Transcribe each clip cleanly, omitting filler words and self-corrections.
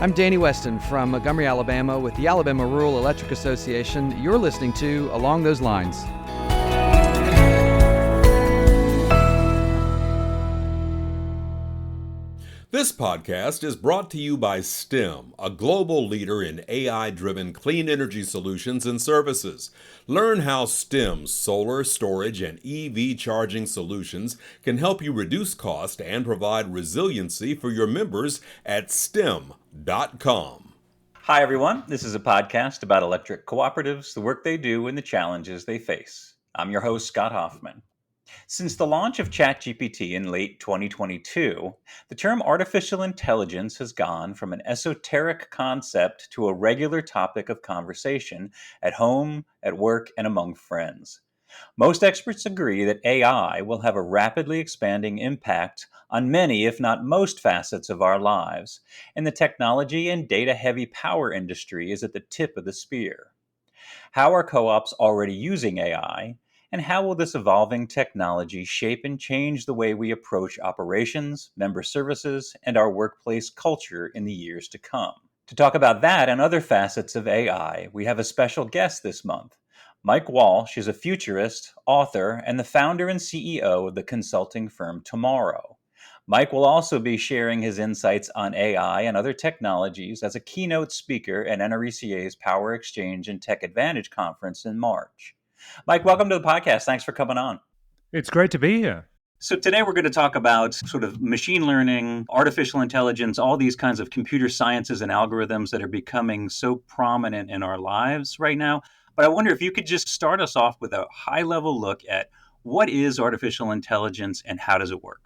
I'm Danny Weston from Montgomery, Alabama with the Alabama Rural Electric Association. You're listening to Along Those Lines. This podcast is brought to you by STEM, a global leader in AI-driven clean energy solutions and services. Learn how STEM's solar, storage, and EV charging solutions can help you reduce cost and provide resiliency for your members at STEM.com. Hi, everyone. This is a podcast about electric cooperatives, the work they do, and the challenges they face. I'm your host, Scott Hoffman. Since the launch of ChatGPT in late 2022, the term artificial intelligence has gone from an esoteric concept to a regular topic of conversation at home, at work, and among friends. Most experts agree that AI will have a rapidly expanding impact on many, if not most, facets of our lives, and the technology and data-heavy power industry is at the tip of the spear. How are co-ops already using AI? And how will this evolving technology shape and change the way we approach operations, member services, and our workplace culture in the years to come? To talk about that and other facets of AI, we have a special guest this month. Mike Walsh is a futurist, author, and the founder and CEO of the consulting firm Tomorrow. Mike will also be sharing his insights on AI and other technologies as a keynote speaker at NRECA's PowerXchange and TechAdvantage conference in March. Mike, welcome to the podcast. Thanks for coming on. It's great to be here. So today we're going to talk about sort of machine learning, artificial intelligence, all these kinds of computer sciences and algorithms that are becoming so prominent in our lives right now. But I wonder if you could just start us off with a high-level look at what is artificial intelligence and how does it work?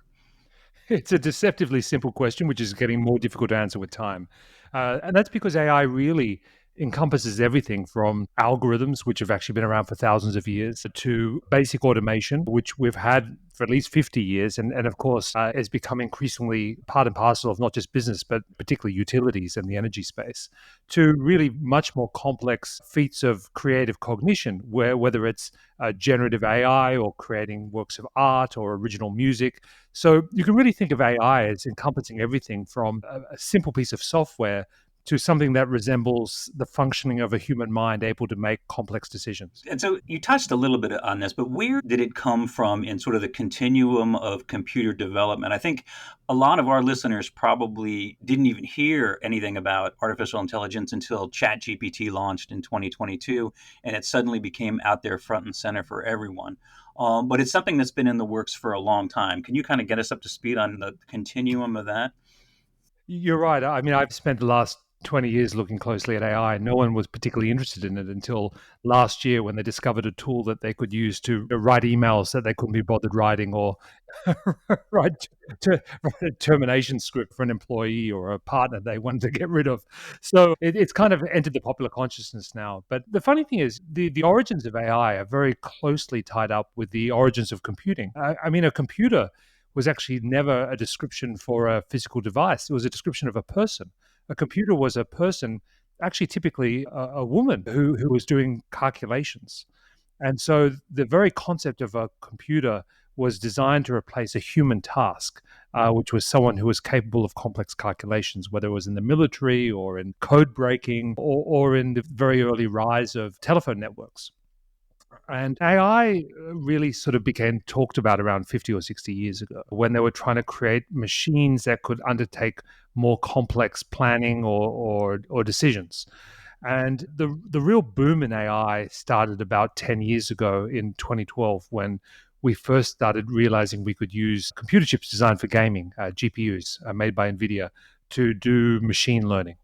It's a deceptively simple question, which is getting more difficult to answer with time. And that's because AI really encompasses everything from algorithms, which have actually been around for thousands of years, to basic automation, which we've had for at least 50 years. And of course, has become increasingly part and parcel of not just business, but particularly utilities and the energy space, to really much more complex feats of creative cognition, whether it's generative AI or creating works of art or original music. So you can really think of AI as encompassing everything from a simple piece of software to something that resembles the functioning of a human mind able to make complex decisions. And so you touched a little bit on this, but where did it come from in sort of the continuum of computer development? I think a lot of our listeners probably didn't even hear anything about artificial intelligence until ChatGPT launched in 2022, and it suddenly became out there front and center for everyone. But it's something that's been in the works for a long time. Can you kind of get us up to speed on the continuum of that? You're right. I mean, I've spent the last 20 years looking closely at AI. No one was particularly interested in it until last year when they discovered a tool that they could use to write emails that they couldn't be bothered writing, or write a termination script for an employee or a partner they wanted to get rid of. So it's kind of entered the popular consciousness now. But the funny thing is, the origins of AI are very closely tied up with the origins of computing. I mean, a computer was actually never a description for a physical device. It was a description of a person. A computer was a person, actually typically a woman who was doing calculations. And so the very concept of a computer was designed to replace a human task, which was someone who was capable of complex calculations, whether it was in the military or in code breaking or in the very early rise of telephone networks. And AI really sort of became talked about around 50 or 60 years ago when they were trying to create machines that could undertake more complex planning or decisions. And the real boom in AI started about 10 years ago in 2012 when we first started realizing we could use computer chips designed for gaming, GPUs made by NVIDIA, to do machine learning.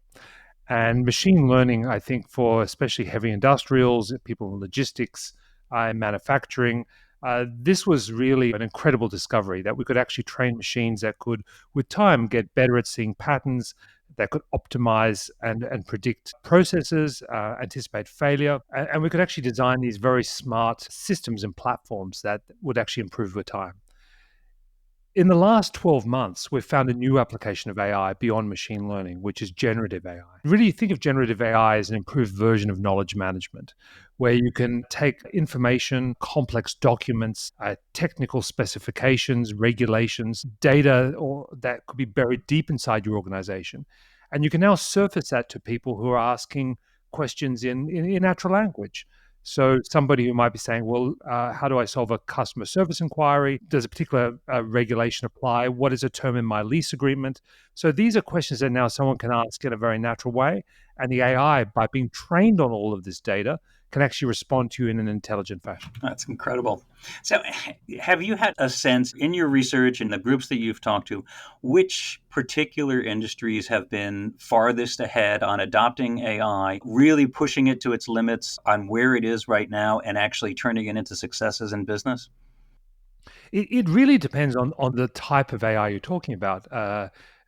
And machine learning, I think, for especially heavy industrials, people in logistics, and manufacturing, this was really an incredible discovery that we could actually train machines that could, with time, get better at seeing patterns, that could optimize and predict processes, anticipate failure. And we could actually design these very smart systems and platforms that would actually improve with time. In the last 12 months, we've found a new application of AI beyond machine learning, which is generative AI. Really think of generative AI as an improved version of knowledge management, where you can take information, complex documents, technical specifications, regulations, data that could be buried deep inside your organization, And you can now surface that to people who are asking questions in natural language. So somebody who might be saying, well, how do I solve a customer service inquiry? Does a particular regulation apply? What is a term in my lease agreement? So these are questions that now someone can ask in a very natural way. And the AI, by being trained on all of this data, can actually respond to you in an intelligent fashion. That's incredible. So, have you had a sense in your research and the groups that you've talked to, which particular industries have been farthest ahead on adopting AI, really pushing it to its limits on where it is right now, and actually turning it into successes in business? It really depends on the type of AI you're talking about.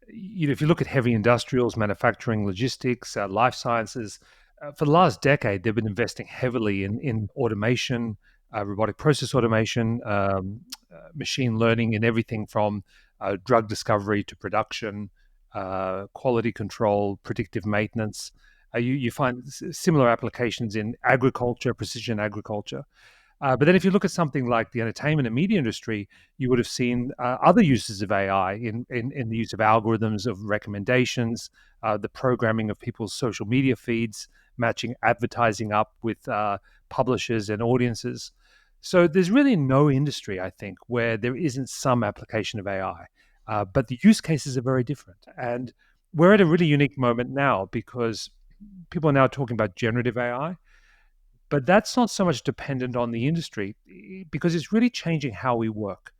If you look at heavy industrials, manufacturing, logistics, life sciences, for the last decade, they've been investing heavily in automation, robotic process automation, machine learning, in everything from drug discovery to production, quality control, predictive maintenance. You find similar applications in agriculture, precision agriculture. But then if you look at something like the entertainment and media industry, you would have seen other uses of AI in the use of algorithms of recommendations, the programming of people's social media feeds, matching advertising up with publishers and audiences. So there's really no industry, I think, where there isn't some application of AI. But the use cases are very different. And we're at a really unique moment now because people are now talking about generative AI. But that's not so much dependent on the industry because it's really changing how we work.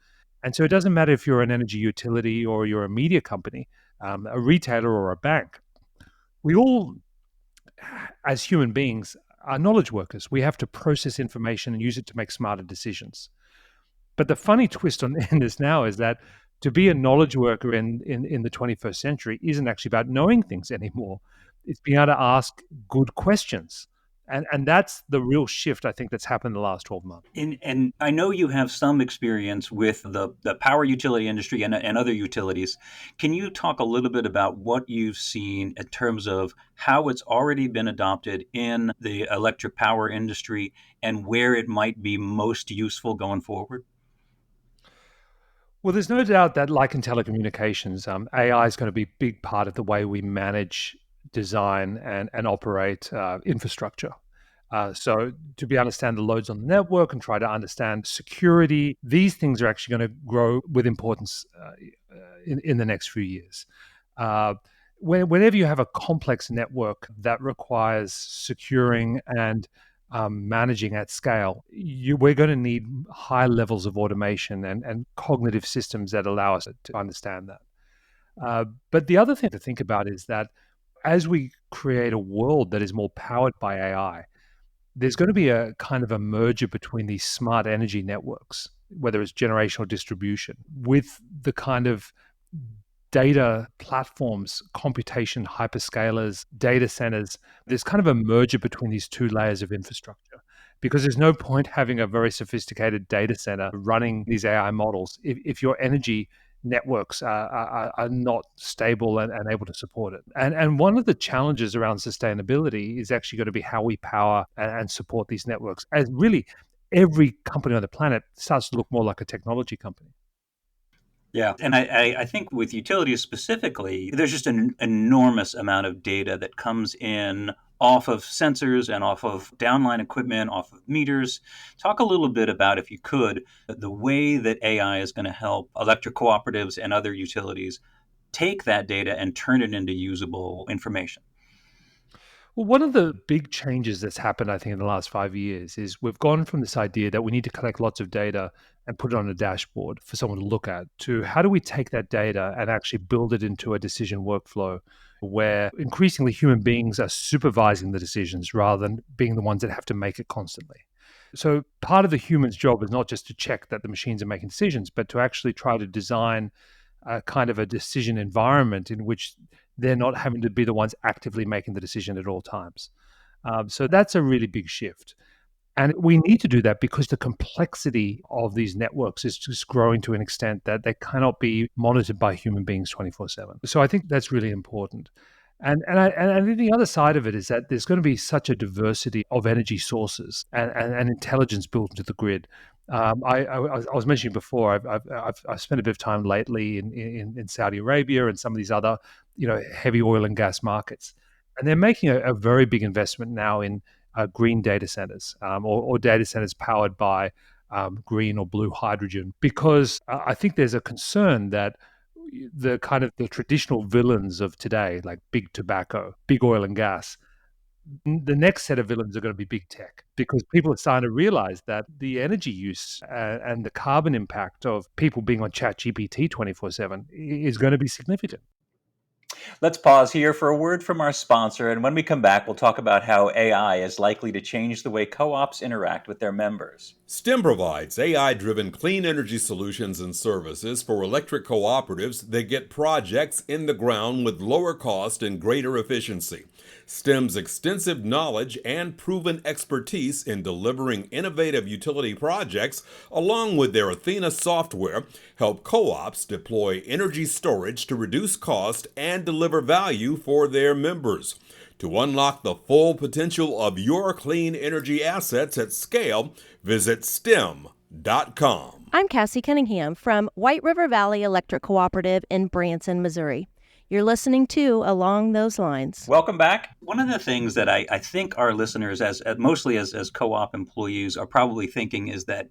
And so it doesn't matter if you're an energy utility or you're a media company, a retailer or a bank. We all, as human beings, are knowledge workers. We have to process information and use it to make smarter decisions. But the funny twist on in this now is that to be a knowledge worker in the 21st century isn't actually about knowing things anymore. It's being able to ask good questions. And that's the real shift, I think, that's happened in the last 12 months. And I know you have some experience with the power utility industry and other utilities. Can you talk a little bit about what you've seen in terms of how it's already been adopted in the electric power industry and where it might be most useful going forward? Well, there's no doubt that, like in telecommunications, AI is going to be a big part of the way we manage, design, and operate infrastructure. So to be understand the loads on the network and try to understand security, these things are actually going to grow with importance in the next few years. Whenever you have a complex network that requires securing and managing at scale, we're going to need high levels of automation and cognitive systems that allow us to understand that. But the other thing to think about is that as we create a world that is more powered by AI, there's going to be a kind of a merger between these smart energy networks, whether it's generation or distribution, with the kind of data platforms, computation, hyperscalers, data centers. There's kind of a merger between these two layers of infrastructure because there's no point having a very sophisticated data center running these AI models if your energy networks are not stable and able to support it. And one of the challenges around sustainability is actually going to be how we power and support these networks, as really every company on the planet starts to look more like a technology company. Yeah, and I think with utilities specifically, there's just an enormous amount of data that comes in off of sensors and off of downline equipment, off of meters. Talk a little bit about, if you could, the way that AI is going to help electric cooperatives and other utilities take that data and turn it into usable information. Well, one of the big changes that's happened, I think, in the last 5 years is we've gone from this idea that we need to collect lots of data and put it on a dashboard for someone to look at to how do we take that data and actually build it into a decision workflow where increasingly human beings are supervising the decisions rather than being the ones that have to make it constantly. So part of the human's job is not just to check that the machines are making decisions, but to actually try to design a kind of a decision environment in which they're not having to be the ones actively making the decision at all times. So that's a really big shift. And we need to do that because the complexity of these networks is just growing to an extent that they cannot be monitored by human beings 24/7. So I think that's really important. And I think the other side of it is that there's going to be such a diversity of energy sources and intelligence built into the grid. I was mentioning before, I've spent a bit of time lately in Saudi Arabia and some of these other, heavy oil and gas markets, and they're making a very big investment now in green data centers, or data centers powered by green or blue hydrogen, because I think there's a concern that the kind of the traditional villains of today, like big tobacco, big oil and gas, the next set of villains are going to be big tech, because people are starting to realize that the energy use and the carbon impact of people being on ChatGPT 24/7 is going to be significant. Let's pause here for a word from our sponsor, and when we come back, we'll talk about how AI is likely to change the way co-ops interact with their members. STEM provides AI-driven clean energy solutions and services for electric cooperatives that get projects in the ground with lower cost and greater efficiency. STEM's extensive knowledge and proven expertise in delivering innovative utility projects, along with their Athena software, help co-ops deploy energy storage to reduce cost and deliver value for their members. To unlock the full potential of your clean energy assets at scale, visit STEM.com. I'm Cassie Cunningham from White River Valley Electric Cooperative in Branson, Missouri. You're listening to Along Those Lines. Welcome back. One of the things that I think our listeners, mostly as co-op employees, are probably thinking is that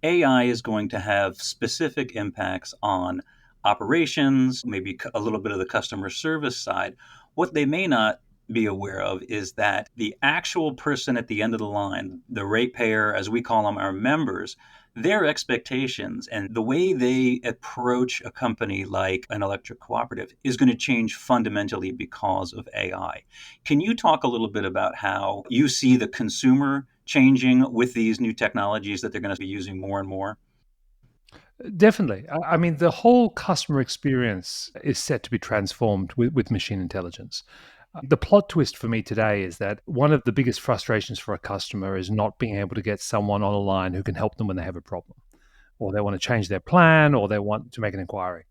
AI is going to have specific impacts on operations, maybe a little bit of the customer service side. What they may not be aware of is that the actual person at the end of the line, the ratepayer, as we call them, our members, their expectations and the way they approach a company like an electric cooperative is going to change fundamentally because of AI. Can you talk a little bit about how you see the consumer changing with these new technologies that they're going to be using more and more? Definitely. I mean, the whole customer experience is set to be transformed with machine intelligence. The plot twist for me today is that one of the biggest frustrations for a customer is not being able to get someone on the line who can help them when they have a problem, or they want to change their plan, or they want to make an inquiry.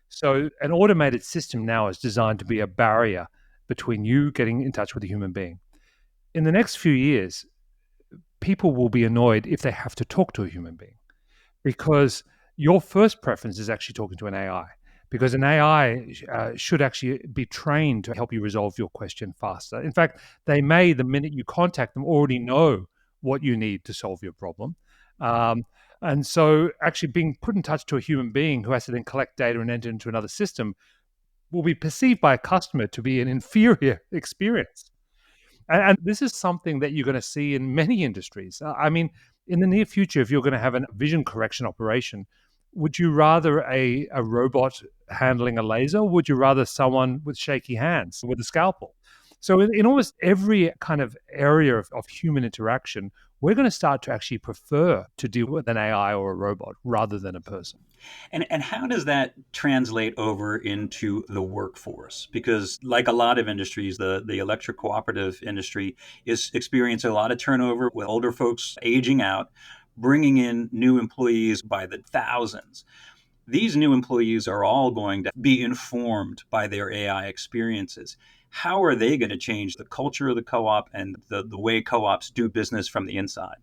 So, an automated system now is designed to be a barrier between you getting in touch with a human being. In the next few years, people will be annoyed if they have to talk to a human being, because your first preference is actually talking to an AI, because an AI should actually be trained to help you resolve your question faster. In fact, they may, the minute you contact them, already know what you need to solve your problem. And so actually being put in touch to a human being who has to then collect data and enter into another system will be perceived by a customer to be an inferior experience. And this is something that you're going to see in many industries. I mean, in the near future, if you're going to have a vision correction operation, would you rather a robot handling a laser, or would you rather someone with shaky hands with a scalpel? So in almost every kind of area of human interaction, we're going to start to actually prefer to deal with an AI or a robot rather than a person. And how does that translate over into the workforce? Because like a lot of industries, the electric cooperative industry is experiencing a lot of turnover with older folks aging out, bringing in new employees by the thousands. These new employees are all going to be informed by their AI experiences. How are they going to change the culture of the co-op and the way co-ops do business from the inside?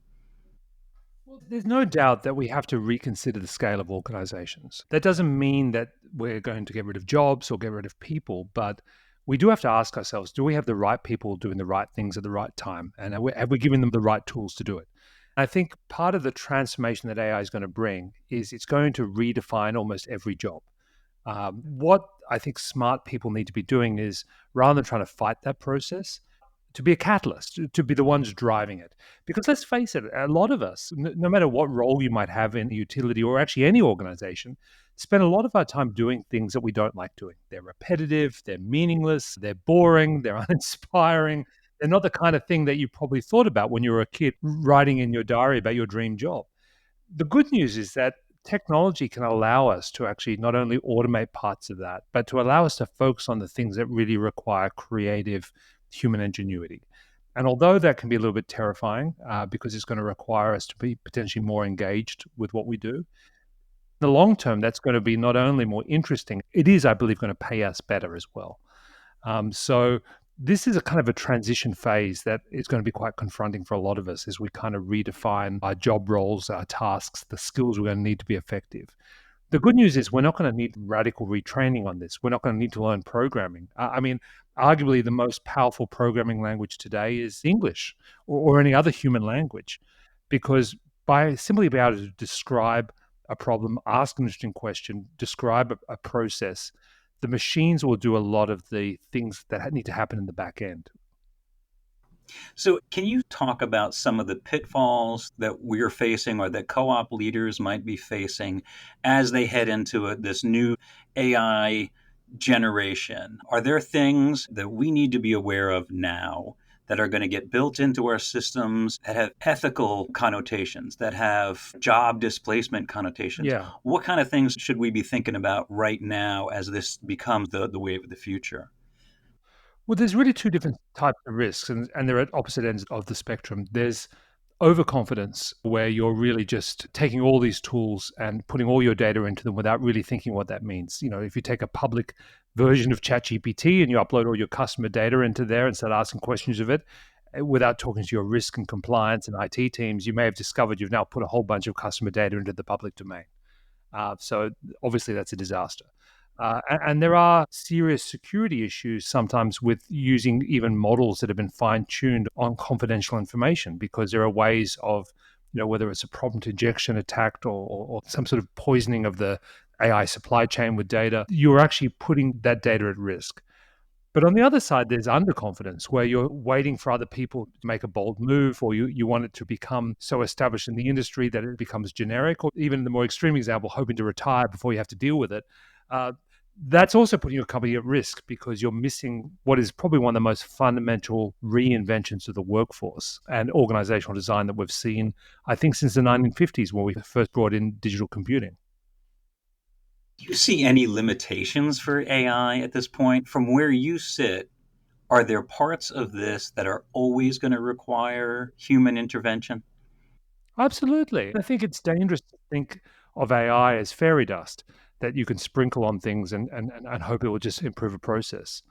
Well, there's no doubt that we have to reconsider the scale of organizations. That doesn't mean that we're going to get rid of jobs or get rid of people, but we do have to ask ourselves, do we have the right people doing the right things at the right time? And have we given them the right tools to do it? I think part of the transformation that AI is going to bring is it's going to redefine almost every job. What I think smart people need to be doing is, rather than trying to fight that process, to be a catalyst, to be the ones driving it. Because let's face it, a lot of us, no matter what role you might have in a utility or actually any organization, spend a lot of our time doing things that we don't like doing. They're repetitive, they're meaningless, they're boring, they're uninspiring. They're not the kind of thing that you probably thought about when you were a kid writing in your diary about your dream job. The good news is that technology can allow us to actually not only automate parts of that, but to allow us to focus on the things that really require creative human ingenuity. And although that can be a little bit terrifying, because it's going to require us to be potentially more engaged with what we do, in the long term, that's going to be not only more interesting, it is, I believe, going to pay us better as well. So this is a kind of a transition phase that is going to be quite confronting for a lot of us as we kind of redefine our job roles, our tasks, the skills we're going to need to be effective. The good news is we're not going to need radical retraining on this. We're not going to need to learn programming. I mean, arguably the most powerful programming language today is English or any other human language, because by simply being able to describe a problem, ask an interesting question, describe a process, the machines will do a lot of the things that need to happen in the back end. So, can you talk about some of the pitfalls that we're facing or that co op leaders might be facing as they head into this new AI generation? Are there things that we need to be aware of now that are going to get built into our systems that have ethical connotations, that have job displacement connotations? Yeah. What kind of things should we be thinking about right now as this becomes the wave of the future? Well, there's really two different types of risks, and they're at opposite ends of the spectrum. There's overconfidence, where you're really just taking all these tools and putting all your data into them without really thinking what that means. You know, if you take a public version of ChatGPT and you upload all your customer data into there and start asking questions of it, without talking to your risk and compliance and IT teams, you may have discovered you've now put a whole bunch of customer data into the public domain. So obviously that's a disaster. And there are serious security issues sometimes with using even models that have been fine-tuned on confidential information, because there are ways of, whether it's a prompt injection attack or some sort of poisoning of the AI supply chain with data, you're actually putting that data at risk. But on the other side, there's underconfidence, where you're waiting for other people to make a bold move, or you want it to become so established in the industry that it becomes generic, or even the more extreme example, hoping to retire before you have to deal with it. That's also putting your company at risk, because you're missing what is probably one of the most fundamental reinventions of the workforce and organizational design that we've seen, I think, since the 1950s, when we first brought in digital computing. Do you see any limitations for AI at this point? From where you sit, are there parts of this that are always going to require human intervention? Absolutely. I think it's dangerous to think of AI as fairy dust that you can sprinkle on things and hope it will just improve a process.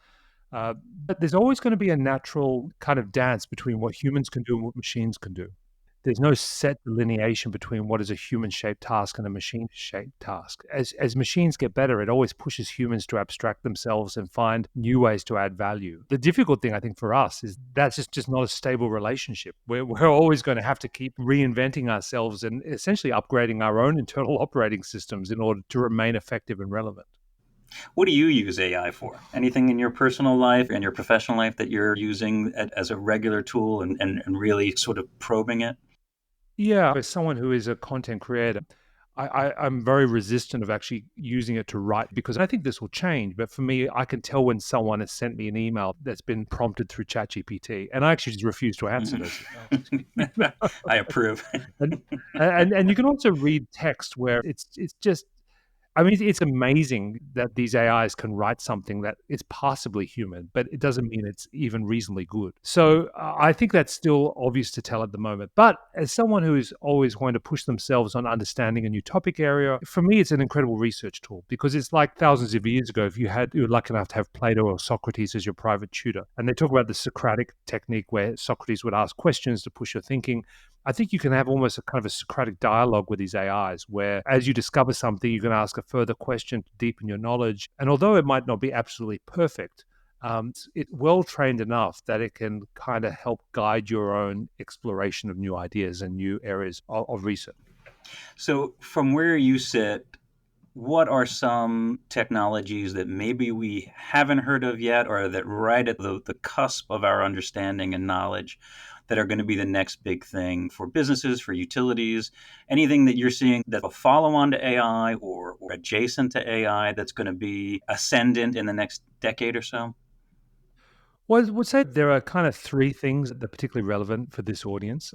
But there's always going to be a natural kind of dance between what humans can do and what machines can do. There's no set delineation between what is a human-shaped task and a machine-shaped task. As machines get better, it always pushes humans to abstract themselves and find new ways to add value. The difficult thing, I think, for us is that's just not a stable relationship. We're always going to have to keep reinventing ourselves and essentially upgrading our own internal operating systems in order to remain effective and relevant. What do you use AI for? Anything in your personal life and your professional life that you're using as a regular tool and really sort of probing it? Yeah, as someone who is a content creator, I'm very resistant of actually using it to write, because I think this will change. But for me, I can tell when someone has sent me an email that's been prompted through ChatGPT, and I actually just refuse to answer those emails. I approve. And you can also read text where it's just, I mean, it's amazing that these AIs can write something that is passably human, but it doesn't mean it's even reasonably good. So I think that's still obvious to tell at the moment. But as someone who is always going to push themselves on understanding a new topic area, for me, it's an incredible research tool, because it's like thousands of years ago, if you were lucky enough to have Plato or Socrates as your private tutor. And they talk about the Socratic technique, where Socrates would ask questions to push your thinking. I think you can have almost a kind of a Socratic dialogue with these AIs, where as you discover something, you can ask a further question to deepen your knowledge. And although it might not be absolutely perfect, it's well trained enough that it can kind of help guide your own exploration of new ideas and new areas of research. So, from where you sit, what are some technologies that maybe we haven't heard of yet, or that right at the cusp of our understanding and knowledge, that are going to be the next big thing for businesses, for utilities? Anything that you're seeing that will follow on to AI or adjacent to AI that's going to be ascendant in the next decade or so? Well, I would say there are kind of three things that are particularly relevant for this audience.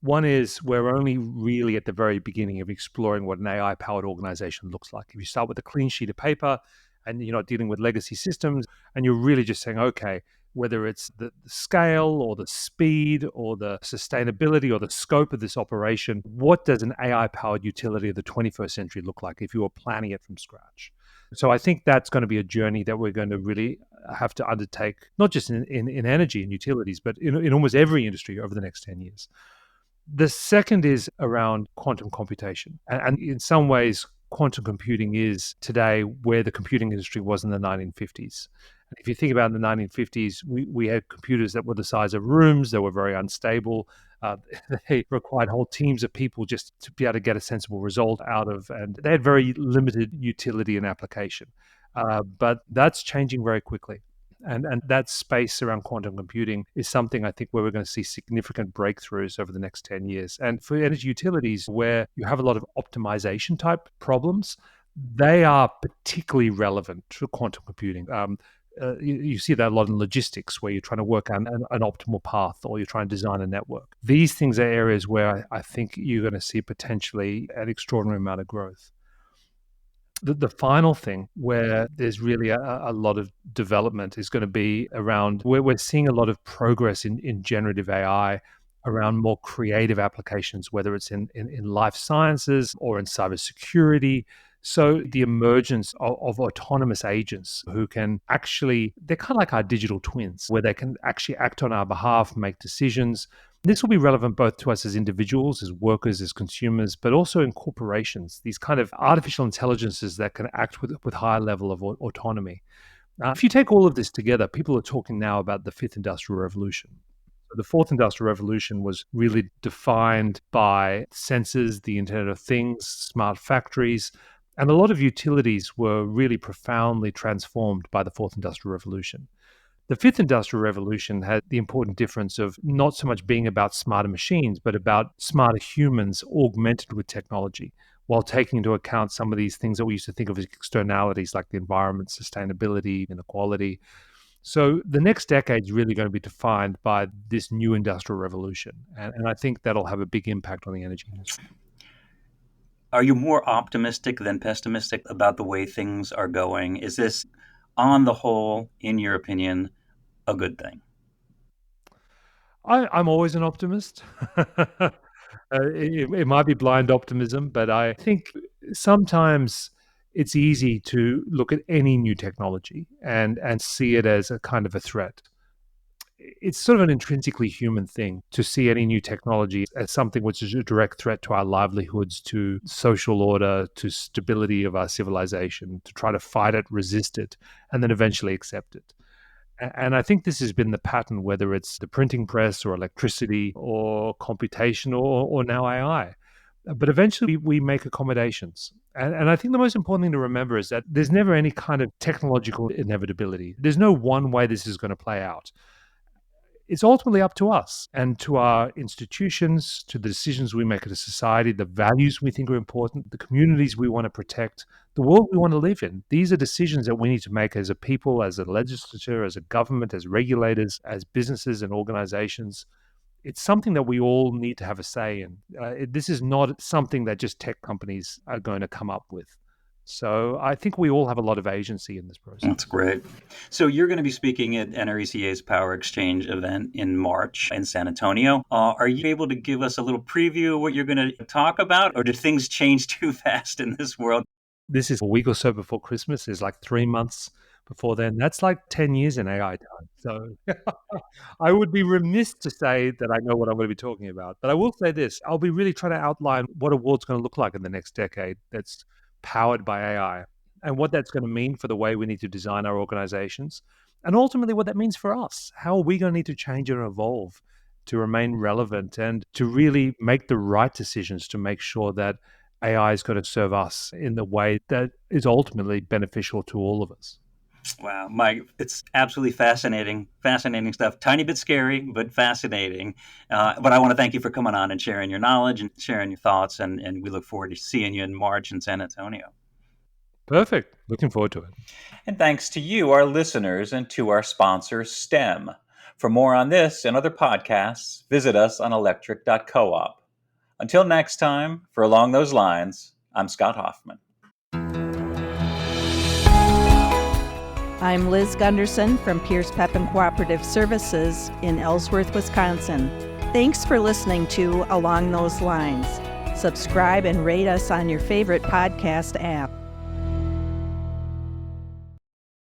One is we're only really at the very beginning of exploring what an AI-powered organization looks like. If you start with a clean sheet of paper and you're not dealing with legacy systems, and you're really just saying, okay, whether it's the scale or the speed or the sustainability or the scope of this operation. What does an AI-powered utility of the 21st century look like if you were planning it from scratch? So I think that's going to be a journey that we're going to really have to undertake, not just in energy and utilities, but in almost every industry over the next 10 years. The second is around quantum computation. And in some ways, quantum computing is today where the computing industry was in the 1950s. If you think about in the 1950s, we had computers that were the size of rooms, they were very unstable. They required whole teams of people just to be able to get a sensible result out of, and they had very limited utility and application. But that's changing very quickly. And that space around quantum computing is something I think where we're going to see significant breakthroughs over the next 10 years. And for energy utilities, where you have a lot of optimization type problems, they are particularly relevant to quantum computing. You see that a lot in logistics, where you're trying to work on an optimal path or you're trying to design a network. These things are areas where I think you're going to see potentially an extraordinary amount of growth. The final thing where there's really a lot of development is going to be around where we're seeing a lot of progress in generative AI around more creative applications, whether it's in life sciences or in cybersecurity. So the emergence of autonomous agents who can actually, they're kind of like our digital twins, where they can actually act on our behalf, make decisions. This will be relevant both to us as individuals, as workers, as consumers, but also in corporations, these kind of artificial intelligences that can act with higher level of autonomy. If you take all of this together, people are talking now about the fifth industrial revolution. The fourth industrial revolution was really defined by sensors, the Internet of Things, smart factories, and a lot of utilities were really profoundly transformed by the fourth industrial revolution. The fifth industrial revolution had the important difference of not so much being about smarter machines, but about smarter humans augmented with technology, while taking into account some of these things that we used to think of as externalities like the environment, sustainability, inequality. So the next decade is really going to be defined by this new industrial revolution. And I think that'll have a big impact on the energy industry. Are you more optimistic than pessimistic about the way things are going? Is this, on the whole, in your opinion, a good thing? I'm always an optimist. It might be blind optimism, but I think sometimes it's easy to look at any new technology and see it as a kind of a threat. It's sort of an intrinsically human thing to see any new technology as something which is a direct threat to our livelihoods, to social order, to stability of our civilization, to try to fight it, resist it, and then eventually accept it. And I think this has been the pattern, whether it's the printing press or electricity or computation or now AI. But eventually we make accommodations. And I think the most important thing to remember is that there's never any kind of technological inevitability. There's no one way this is going to play out. It's ultimately up to us and to our institutions, to the decisions we make as a society, the values we think are important, the communities we want to protect, the world we want to live in. These are decisions that we need to make as a people, as a legislature, as a government, as regulators, as businesses and organizations. It's something that we all need to have a say in. This is not something that just tech companies are going to come up with. So I think we all have a lot of agency in this process. That's great. So you're going to be speaking at NRECA's PowerXchange event in March in San Antonio. Are you able to give us a little preview of what you're going to talk about, or do things change too fast in this world? This is a week or so before Christmas. It's like 3 months before then. That's like 10 years in AI time. So I would be remiss to say that I know what I'm going to be talking about. But I will say this. I'll be really trying to outline what a world's going to look like in the next decade that's powered by AI, and what that's going to mean for the way we need to design our organizations, and ultimately what that means for us. How are we going to need to change and evolve to remain relevant and to really make the right decisions to make sure that AI is going to serve us in the way that is ultimately beneficial to all of us. Wow, Mike, it's absolutely fascinating stuff. Tiny bit scary, but fascinating. But I want to thank you for coming on and sharing your knowledge and sharing your thoughts. And we look forward to seeing you in March in San Antonio. Perfect. Looking forward to it. And thanks to you, our listeners, and to our sponsor, STEM. For more on this and other podcasts, visit us on electric.coop. Until next time, for Along Those Lines, I'm Scott Hoffman. I'm Liz Gunderson from Pierce Pepin Cooperative Services in Ellsworth, Wisconsin. Thanks for listening to Along Those Lines. Subscribe and rate us on your favorite podcast app.